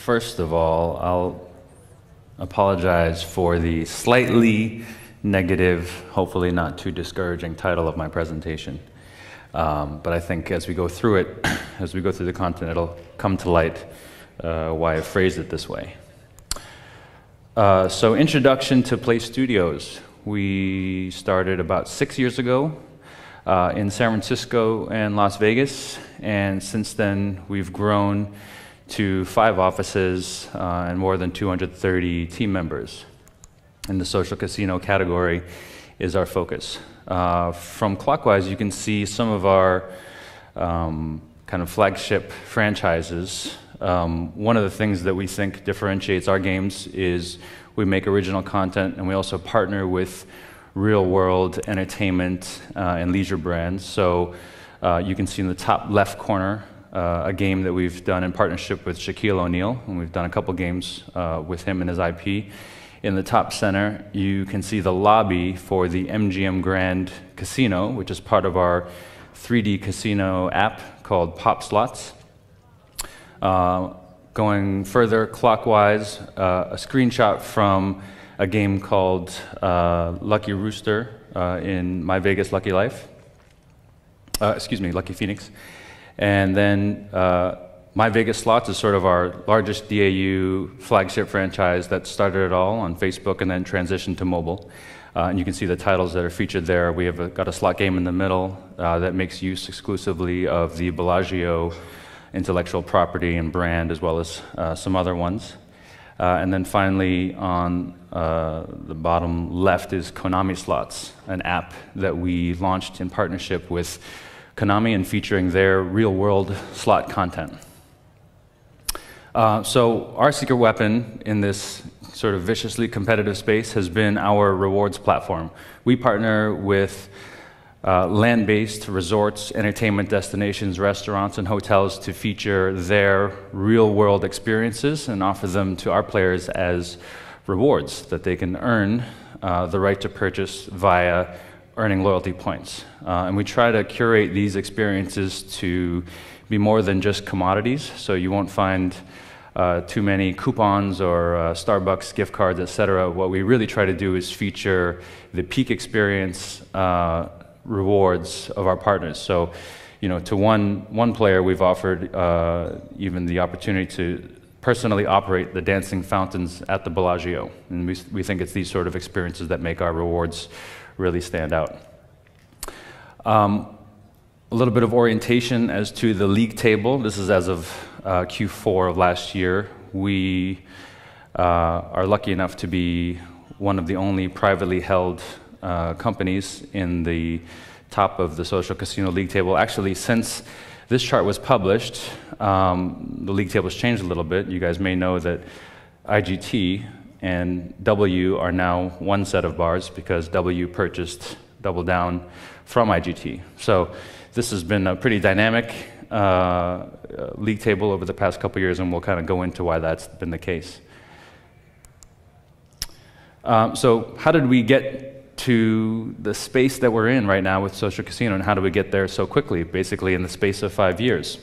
First of all, I'll apologize for the slightly negative, hopefully not too discouraging title of my presentation. But I think as we go through it, as we go through the content, it'll come to light why I phrased it this way. So introduction to Play Studios. We started about 6 years ago in San Francisco and Las Vegas, and since then we've grown to 5 offices and more than 230 team members. And the social casino category is our focus. From clockwise, you can see some of our kind of flagship franchises. One of the things that we think differentiates our games is we make original content, and we also partner with real-world entertainment and leisure brands. So you can see in the top left corner a game that we've done in partnership with Shaquille O'Neal, and we've done a couple games with him and his IP. In the top center, you can see the lobby for the MGM Grand Casino, which is part of our 3D casino app called Pop Slots. Going further clockwise, a screenshot from a game called Lucky Rooster in My Vegas Lucky Life. Lucky Phoenix. And then My Vegas Slots is sort of our largest DAU flagship franchise that started it all on Facebook and then transitioned to mobile. And you can see the titles that are featured there. We have got a slot game in the middle that makes use exclusively of the Bellagio intellectual property and brand, as well as some other ones. And then finally, on the bottom left is Konami Slots, an app that we launched in partnership with Konami and featuring their real-world slot content. So our secret weapon in this sort of viciously competitive space has been our rewards platform. We partner with land-based resorts, entertainment destinations, restaurants, and hotels to feature their real-world experiences and offer them to our players as rewards that they can earn the right to purchase via earning loyalty points. And we try to curate these experiences to be more than just commodities, so you won't find too many coupons or Starbucks gift cards, etc. What we really try to do is feature the peak experience rewards of our partners. So, you know, to one player, we've offered even the opportunity to personally operate the dancing fountains at the Bellagio. And we think it's these sort of experiences that make our rewards really stand out. A little bit of orientation as to the league table. This is as of Q4 of last year. We are lucky enough to be one of the only privately held companies in the top of the social casino league table. Actually, since this chart was published, the league table has changed a little bit. You guys may know that IGT and W are now one set of bars because W purchased Double Down from IGT. So this has been a pretty dynamic league table over the past couple years, and we'll kind of go into why that's been the case. So how did we get to the space that we're in right now with social casino, and how do we get there so quickly, basically in the space of 5 years?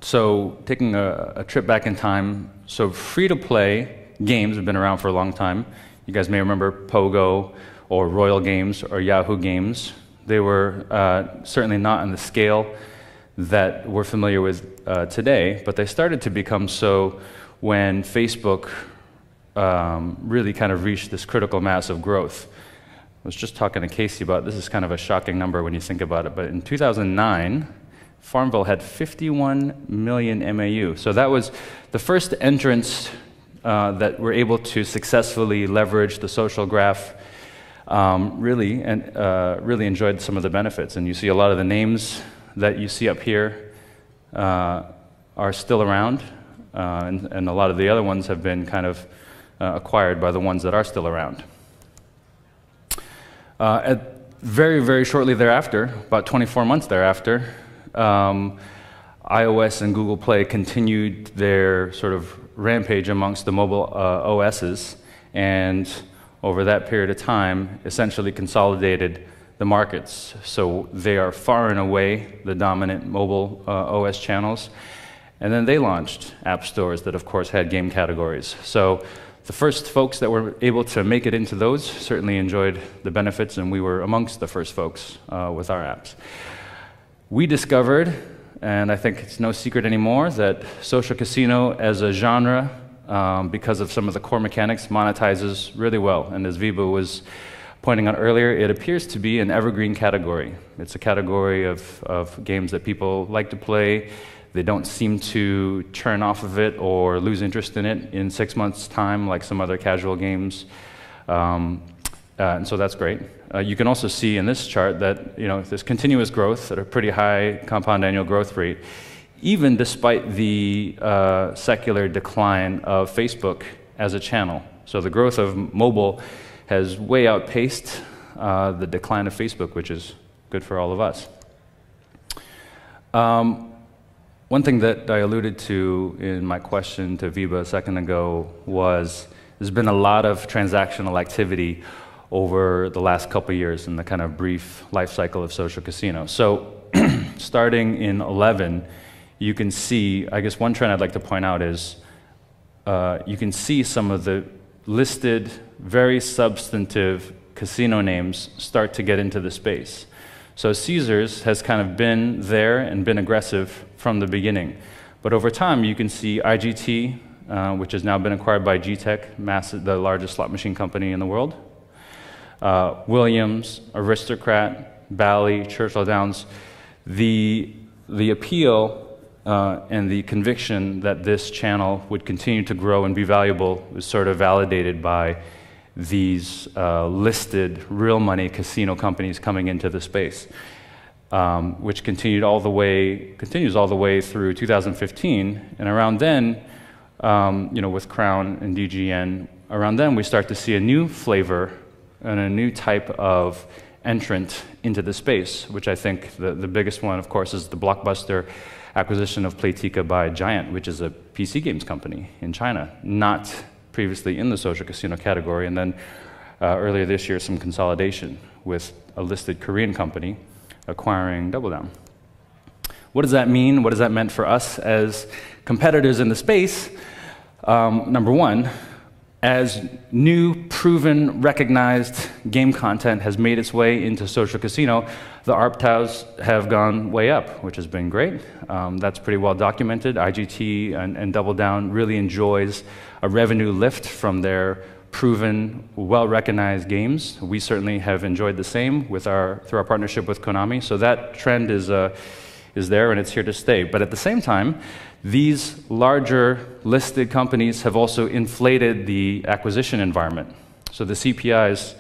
So taking a trip back in time, so free-to-play games have been around for a long time. You guys may remember Pogo or Royal Games or Yahoo Games. They were certainly not on the scale that we're familiar with today, but they started to become so when Facebook really kind of reached this critical mass of growth. I was just talking to Casey about this. Is kind of a shocking number when you think about it, but in 2009, Farmville had 51 million MAU. So that was the first entrance that were able to successfully leverage the social graph. Really enjoyed some of the benefits. And you see a lot of the names that you see up here are still around, and a lot of the other ones have been kind of acquired by the ones that are still around. Very, very shortly thereafter, about 24 months thereafter, iOS and Google Play continued their sort of rampage amongst the mobile OSs, and over that period of time, essentially consolidated the markets. So they are far and away the dominant mobile OS channels, And then they launched app stores that, of course, had game categories. So the first folks that were able to make it into those certainly enjoyed the benefits, and we were amongst the first folks with our apps. We discovered, and I think it's no secret anymore, that social casino as a genre, because of some of the core mechanics, monetizes really well. And as Viba was pointing out earlier, it appears to be an evergreen category. It's a category of games that people like to play. They don't seem to turn off of it or lose interest in it in 6 months' time, like some other casual games. And so that's great. You can also see in this chart that there's continuous growth at a pretty high compound annual growth rate, even despite the secular decline of Facebook as a channel. So the growth of mobile has way outpaced the decline of Facebook, which is good for all of us. One thing that I alluded to in my question to Viba a second ago was there's been a lot of transactional activity over the last couple of years in the kind of brief life cycle of social casino. So starting in 11, you can see, I guess one trend I'd like to point out is you can see some of the listed, very substantive casino names start to get into the space. So Caesars has kind of been there and been aggressive from the beginning. But over time, you can see IGT, which has now been acquired by GTech, the largest slot machine company in the world. Williams, Aristocrat, Bally, Churchill Downs. The appeal and the conviction that this channel would continue to grow and be valuable is sort of validated by these listed real money casino companies coming into the space, which continues all the way through 2015. And around then, with Crown and DGN, around then we start to see a new flavor and a new type of entrant into the space, which I think the biggest one, of course, is the blockbuster acquisition of Playtika by Giant, which is a PC games company in China, not previously in the social casino category, and then earlier this year some consolidation with a listed Korean company acquiring Double Down. What does that mean? What does that mean for us as competitors in the space? Number one, as new, proven, recognized game content has made its way into social casino, the ARPTAs have gone way up, which has been great. That's pretty well documented. IGT and Double Down really enjoys a revenue lift from their proven, well-recognized games. We certainly have enjoyed the same through our partnership with Konami. So that trend is there and it's here to stay. But at the same time, these larger listed companies have also inflated the acquisition environment. So the CPIs,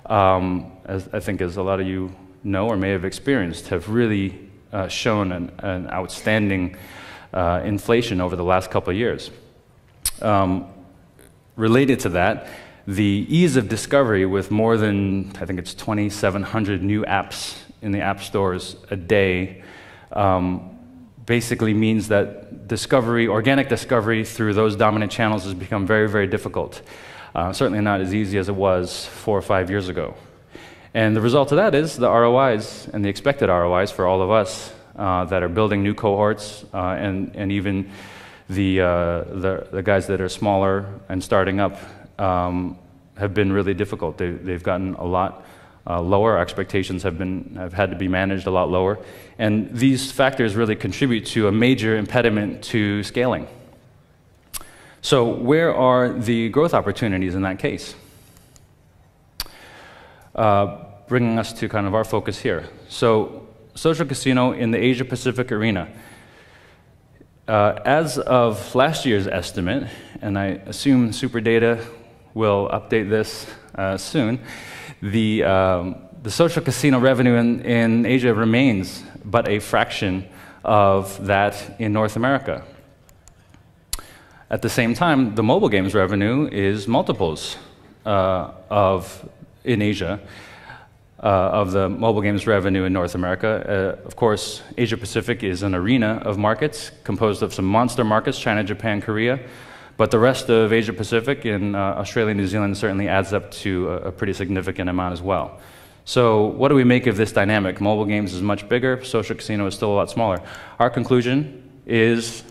as I think as a lot of you know or may have experienced, have really shown an outstanding inflation over the last couple of years. Related to that, the ease of discovery with more than, I think it's 2,700 new apps in the app stores a day, basically means that organic discovery through those dominant channels has become very, very difficult. Certainly not as easy as it was 4 or 5 years ago. And the result of that is the ROIs and the expected ROIs for all of us that are building new cohorts and even the guys that are smaller and starting up have been really difficult. They've gotten a lot lower. Our expectations have had to be managed a lot lower. And these factors really contribute to a major impediment to scaling. So where are the growth opportunities in that case? Bringing us to kind of our focus here. So social casino in the Asia-Pacific arena. As of last year's estimate, and I assume SuperData will update this soon, the social casino revenue in Asia remains but a fraction of that in North America. At the same time, the mobile games revenue is multiples in Asia of the mobile games revenue in North America. Of course, Asia Pacific is an arena of markets composed of some monster markets, China, Japan, Korea, but the rest of Asia Pacific and Australia and New Zealand certainly adds up to a pretty significant amount as well. So what do we make of this dynamic? Mobile games is much bigger, social casino is still a lot smaller. Our conclusion is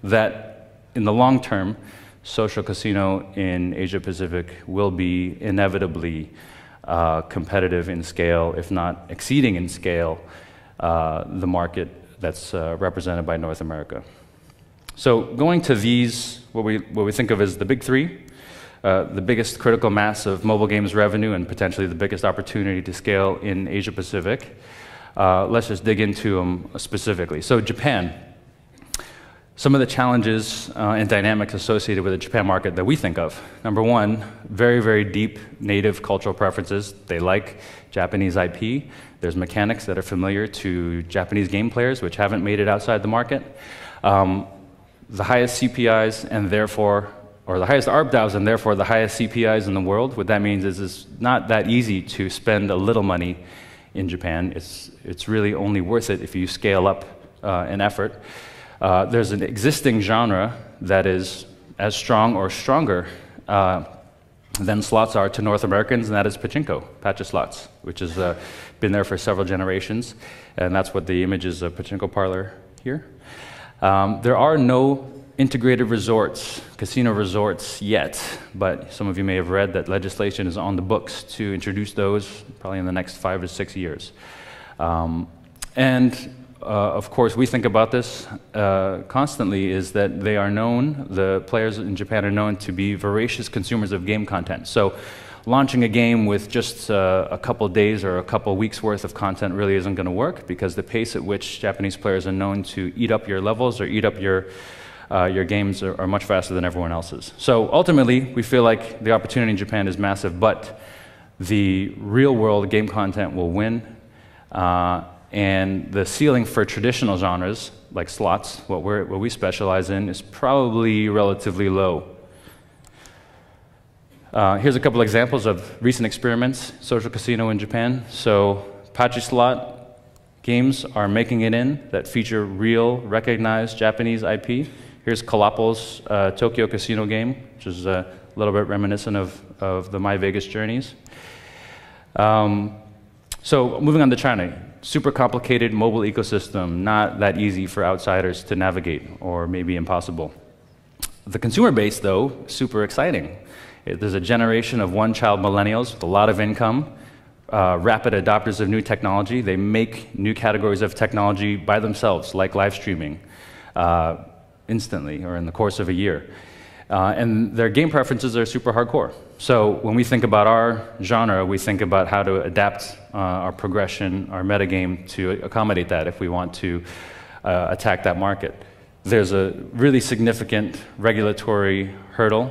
that in the long term, social casino in Asia Pacific will be inevitably competitive in scale, if not exceeding in scale, the market that's represented by North America. So going to these, what we think of as the big three, the biggest critical mass of mobile games revenue and potentially the biggest opportunity to scale in Asia Pacific, let's just dig into them specifically. So Japan. Some of the challenges and dynamics associated with the Japan market that we think of. Number one, very, very deep native cultural preferences. They like Japanese IP. There's mechanics that are familiar to Japanese game players, which haven't made it outside the market. The highest CPIs and therefore, or the highest ARPDAUs and therefore the highest CPIs in the world. What that means is it's not that easy to spend a little money in Japan. It's really only worth it if you scale up an effort. There's an existing genre that is as strong or stronger than slots are to North Americans, and that is pachinko, patcha slots, which has been there for several generations, and that's what the image is of pachinko parlor here. There are no integrated resorts, casino resorts yet, but some of you may have read that legislation is on the books to introduce those probably in the next 5 to 6 years. Of course, we think about this constantly, is that they are known, the players in Japan are known to be voracious consumers of game content. So launching a game with just a couple days or a couple weeks worth of content really isn't going to work, because the pace at which Japanese players are known to eat up your levels or eat up your games are much faster than everyone else's. So ultimately, we feel like the opportunity in Japan is massive, but the real-world game content will win. And the ceiling for traditional genres, like slots, what we specialize in, is probably relatively low. Here's a couple examples of recent experiments, social casino in Japan. So Pachi slot games are making it in that feature real, recognized Japanese IP. Here's Kalapal's Tokyo Casino game, which is a little bit reminiscent of the My Vegas journeys. So moving on to China. Super complicated mobile ecosystem, not that easy for outsiders to navigate, or maybe impossible. The consumer base, though, super exciting. There's a generation of one-child millennials with a lot of income, rapid adopters of new technology. They make new categories of technology by themselves, like live streaming, instantly, or in the course of a year. And their game preferences are super hardcore. So when we think about our genre, we think about how to adapt our progression, our metagame to accommodate that if we want to attack that market. There's a really significant regulatory hurdle,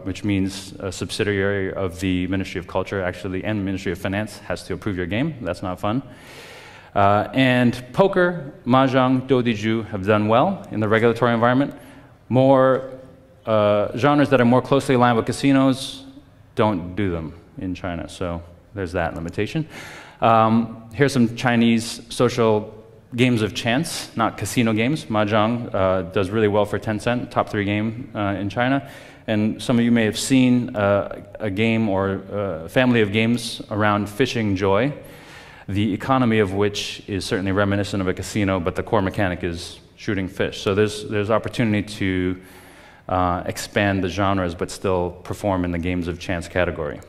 which means a subsidiary of the Ministry of Culture, actually, and Ministry of Finance has to approve your game. That's not fun. And poker, mahjong, dodiju have done well in the regulatory environment. More genres that are more closely aligned with casinos don't do them in China, so there's that limitation. Here's some Chinese social games of chance, not casino games. Mahjong does really well for Tencent, top 3 game in China. And some of you may have seen a game or a family of games around fishing joy, the economy of which is certainly reminiscent of a casino, but the core mechanic is shooting fish. So there's opportunity to expand the genres, but still perform in the games of chance category.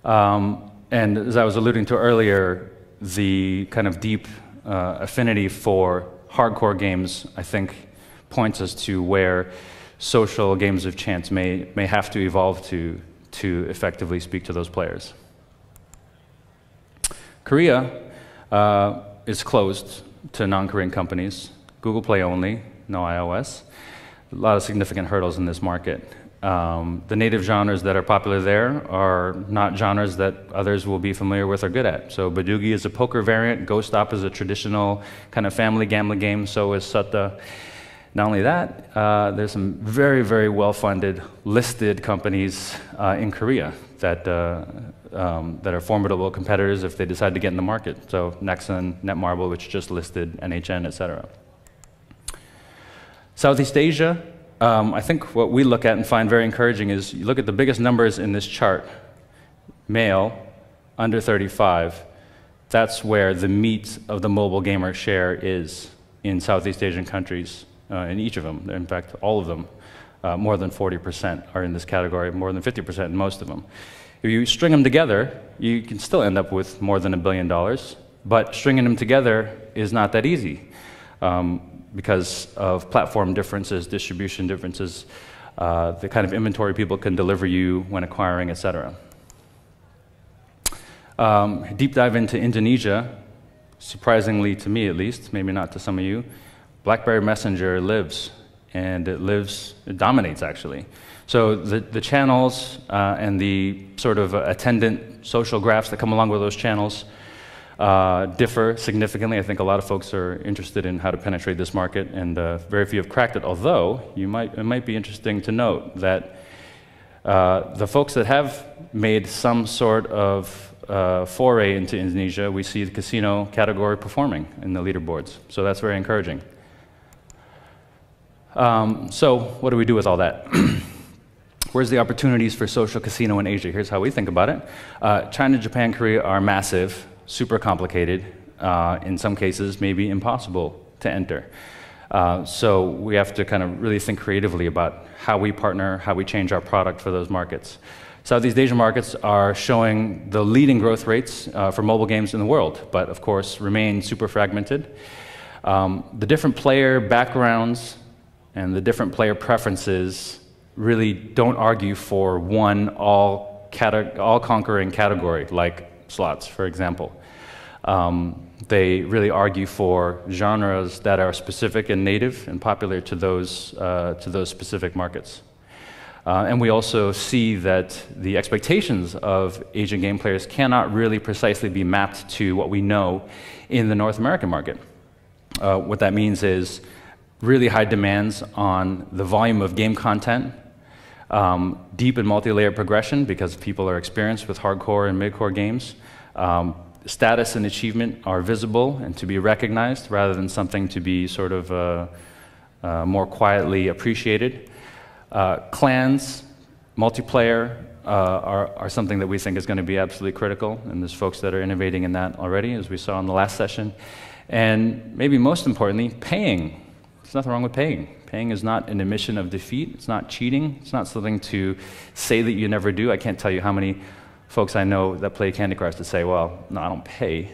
And as I was alluding to earlier, the kind of deep affinity for hardcore games, I think, points us to where social games of chance may have to evolve to effectively speak to those players. Korea is closed to non-Korean companies, Google Play only, no iOS. A lot of significant hurdles in this market. The native genres that are popular there are not genres that others will be familiar with or good at. So Badugi is a poker variant, Ghost Stop is a traditional kind of family gambling game, so is Sutta. Not only that, there's some very, very well-funded listed companies in Korea that are formidable competitors if they decide to get in the market. So Nexon, Netmarble, which just listed, NHN, et cetera. Southeast Asia, I think what we look at and find very encouraging is you look at the biggest numbers in this chart, male, under 35, that's where the meat of the mobile gamer share is in Southeast Asian countries. in each of them. In fact, all of them, more than 40% are in this category, more than 50% in most of them. If you string them together, you can still end up with more than $1 billion, but stringing them together is not that easy because of platform differences, distribution differences, the kind of inventory people can deliver you when acquiring, et cetera. Deep dive into Indonesia, surprisingly to me at least, maybe not to some of you, BlackBerry Messenger lives, and it dominates actually. So the channels and the sort of attendant social graphs that come along with those channels differ significantly. I think a lot of folks are interested in how to penetrate this market, and very few have cracked it, although it might be interesting to note that the folks that have made some sort of foray into Indonesia, we see the casino category performing in the leaderboards. So that's very encouraging. So what do we do with all that? Where's the opportunities for social casino in Asia? Here's how we think about it. China, Japan, Korea are massive, super complicated, in some cases maybe impossible to enter. So we have to kind of really think creatively about how we partner, how we change our product for those markets. Southeast Asian markets are showing the leading growth rates for mobile games in the world, but of course remain super fragmented. The different player backgrounds and the different player preferences really don't argue for one all-conquering category, like slots, for example. They really argue for genres that are specific and native and popular to those specific markets. And we also see that the expectations of Asian game players cannot really precisely be mapped to what we know in the North American market. What that means is really high demands on the volume of game content, deep and multi-layer progression because people are experienced with hardcore and mid-core games. Status and achievement are visible and to be recognized rather than something to be sort of more quietly appreciated. Clans, multiplayer are something that we think is going to be absolutely critical, and there's folks that are innovating in that already, as we saw in the last session. And maybe most importantly, paying. There's nothing wrong with paying. Paying is not an admission of defeat. It's not cheating. It's not something to say that you never do. I can't tell you how many folks I know that play Candy Crush that say, well, no, I don't pay.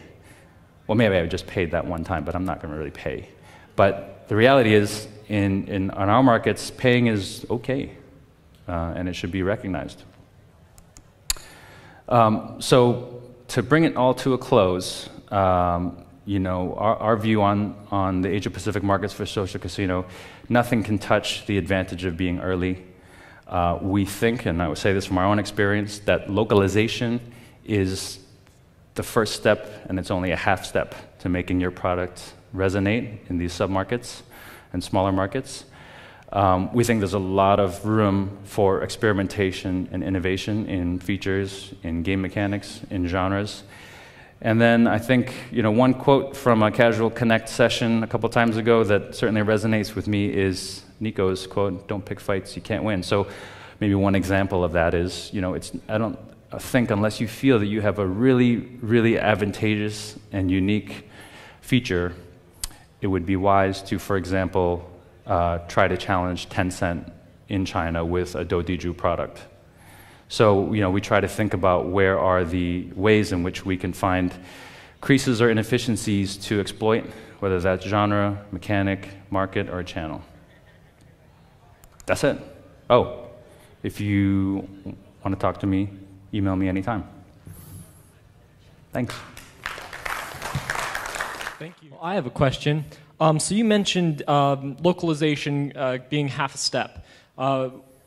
Well, maybe I just paid that one time, but I'm not going to really pay. But the reality is, in our markets, paying is okay, and it should be recognized. So to bring it all to a close, you know, our view on the Asia-Pacific markets for social casino, nothing can touch the advantage of being early. We think, and I would say this from our own experience, that localization is the first step, and it's only a half step to making your product resonate in these sub-markets and smaller markets. We think there's a lot of room for experimentation and innovation in features, in game mechanics, in genres. And then I think, you know, one quote from a Casual Connect session a couple times ago that certainly resonates with me is Nico's quote, "Don't pick fights you can't win." So maybe one example of that is, you know, I don't think unless you feel that you have a really, really advantageous and unique feature, it would be wise to, for example, try to challenge Tencent in China with a Dodiju product. So, you know, we try to think about where are the ways in which we can find creases or inefficiencies to exploit, whether that's genre, mechanic, market, or channel. That's it. Oh, if you want to talk to me, email me anytime. Thanks. Thank you. Well, I have a question. So you mentioned localization being half a step.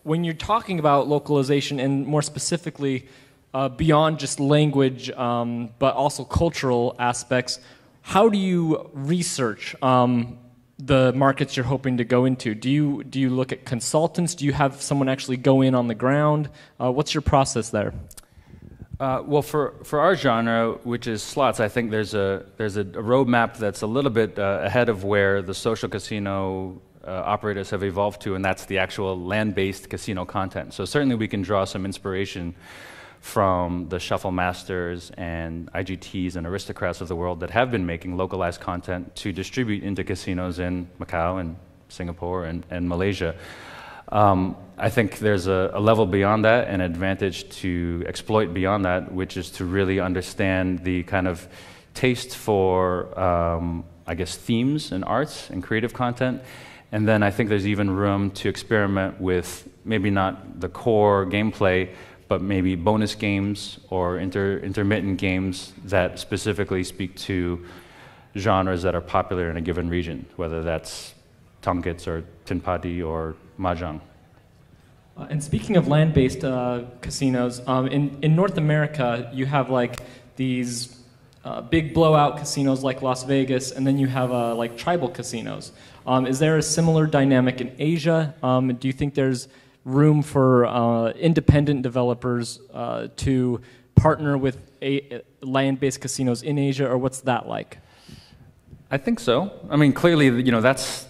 When you're talking about localization, and more specifically beyond just language, but also cultural aspects, how do you research the markets you're hoping to go into? Do you look at consultants? Do you have someone actually go in on the ground? What's your process there? Well, for our genre, which is slots, I think there's a roadmap that's a little bit ahead of where the social casino operators have evolved to, and that's the actual land-based casino content. So certainly we can draw some inspiration from the Shuffle Masters and IGTs and Aristocrats of the world that have been making localized content to distribute into casinos in Macau and Singapore and Malaysia. I think there's a level beyond that, an advantage to exploit beyond that, which is to really understand the kind of taste for, I guess, themes and arts and creative content. And then I think there's even room to experiment with maybe not the core gameplay, but maybe bonus games or intermittent games that specifically speak to genres that are popular in a given region, whether that's tongkits or tinpati or mahjong. And speaking of land-based casinos, in North America, you have like these big blowout casinos like Las Vegas, and then you have like tribal casinos. Is there a similar dynamic in Asia? Do you think there's room for independent developers to partner with land-based casinos in Asia, or what's that like? I think so. I mean, clearly, you know, that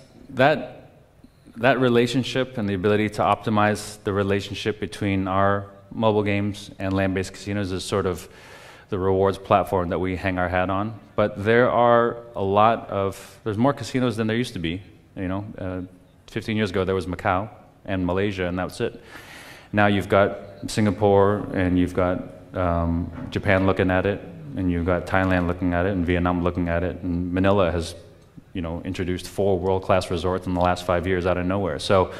relationship and the ability to optimize the relationship between our mobile games and land-based casinos is sort of the rewards platform that we hang our hat on. But there are there's more casinos than there used to be. You know, 15 years ago there was Macau and Malaysia, and that was it. Now you've got Singapore, and you've got Japan looking at it, and you've got Thailand looking at it, and Vietnam looking at it, and Manila has, you know, introduced 4 world-class resorts in the last 5 years out of nowhere. So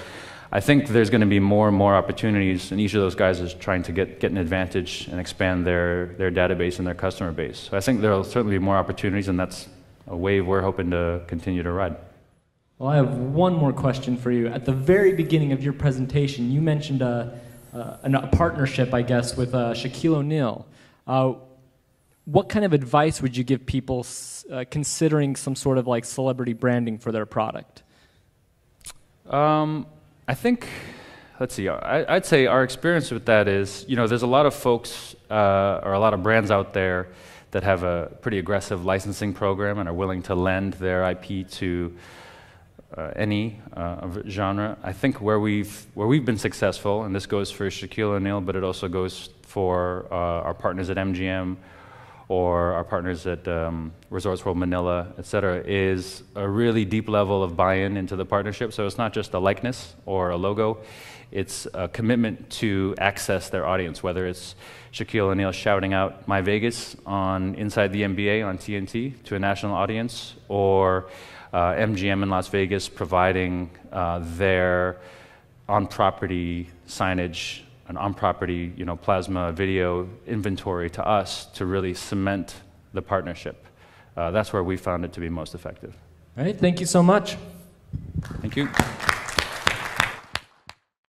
I think there's going to be more and more opportunities, and each of those guys is trying to get an advantage and expand their database and their customer base. So I think there will certainly be more opportunities, and that's a wave we're hoping to continue to ride. Well, I have one more question for you. At the very beginning of your presentation, you mentioned a partnership, I guess, with Shaquille O'Neal. What kind of advice would you give people considering some sort of like celebrity branding for their product? I think, let's see, I'd say our experience with that is, you know, there's a lot of folks or a lot of brands out there that have a pretty aggressive licensing program and are willing to lend their IP to any genre. I think where we've been successful, and this goes for Shaquille O'Neal, but it also goes for our partners at MGM or our partners at Resorts World Manila, et cetera, is a really deep level of buy-in into the partnership. So it's not just a likeness or a logo, it's a commitment to access their audience, whether it's Shaquille O'Neal shouting out "My Vegas" on Inside the NBA on TNT to a national audience, or MGM in Las Vegas providing their on-property signage, an on-property, you know, plasma video inventory to us to really cement the partnership. That's where we found it to be most effective. All right, thank you so much. Thank you.